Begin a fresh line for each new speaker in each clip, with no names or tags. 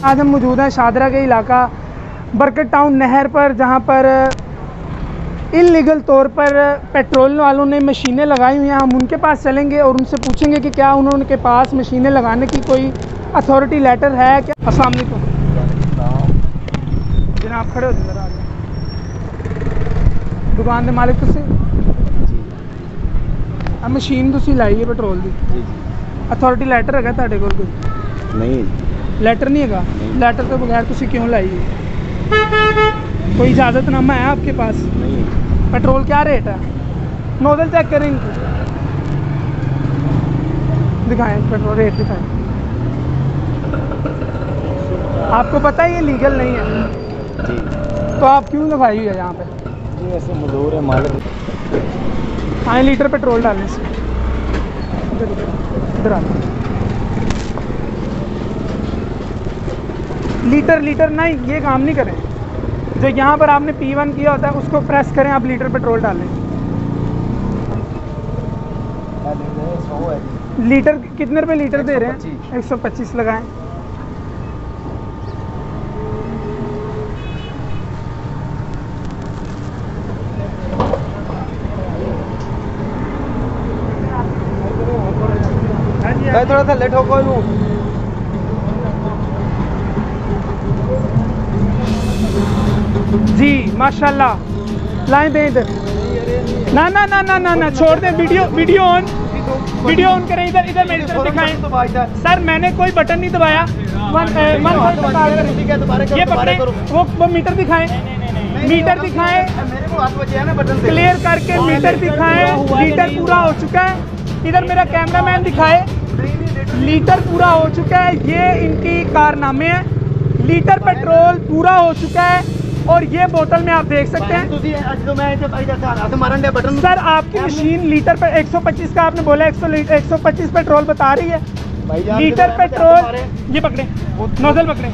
आज हम मौजूद हैं शादरा के इलाका बरकत टाउन नहर पर, जहां पर इल्लीगल तौर पर पेट्रोल वालों ने मशीनें लगाई हुई हैं। हम उनके पास चलेंगे और उनसे पूछेंगे कि क्या उनके पास मशीनें लगाने की कोई अथॉरिटी लेटर है क्या। अस्सलाम वालेकुम जनाब, खड़े हो जरा दुकान के मालिक तुसी मशीन तुसी लाई है पेट्रोल की, अथॉरिटी लेटर है ਤੁਹਾਡੇ ਕੋਲ कोई?
नहीं
लेटर नहीं है। लेटर के बगैर तुसी क्यों लाई है? कोई इजाज़तनामा है आपके पास?
नहीं।
पेट्रोल क्या रेट है? नोजल चेक करें इनको, दिखाएं पेट्रोल रेट दिखाएं। आपको पता है ये लीगल नहीं है
जी,
तो आप क्यों लगाई हुई है यहाँ पे?
जी ऐसे मजदूर है मालिक।
हाँ, लीटर पेट्रोल डालने से इधर आ। लीटर नहीं, ये काम नहीं करें। जो यहाँ पर आपने P1 किया होता है उसको प्रेस करें, आप लीटर पेट्रोल डालें। लीटर कितने रुपए लीटर दे रहे हैं? 125 लगाएं।
थोड़ा सा लेट हो कोई
जी माशाल्लाह, लाइन दें इधर। ना ना ना ना ना ना छोड़ दें। वीडियो ऑन करें। इधर मेरी तरफ दिखाएं। सर मैंने कोई बटन नहीं दबाया। ये पकड़े, वो मीटर दिखाएं, मीटर दिखाएं, क्लियर करके मीटर दिखाएं। लीटर पूरा हो चुका है। इधर मेरा कैमरामैन दिखाए, लीटर पूरा हो चुका है। ये इनकी कारनामे हैं। लीटर पेट्रोल पूरा हो चुका है और ये बोतल में आप देख सकते हैं। सर आपकी मशीन लीटर पर 125 का आपने बोला, 125 पेट्रोल बता रही है। लीटर पेट्रोल, ये पकड़े, नोजल पकड़े,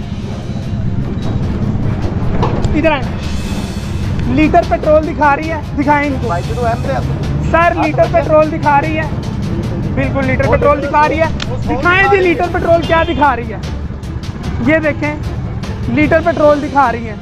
इधर आए। लीटर पेट्रोल दिखा रही है, दिखाएं इनको। सर लीटर पेट्रोल दिखा रही है, बिल्कुल लीटर पेट्रोल दिखा रही है। दिखाएं जी लीटर पेट्रोल क्या दिखा रही है। ये देखें, लीटर पेट्रोल दिखा रही है।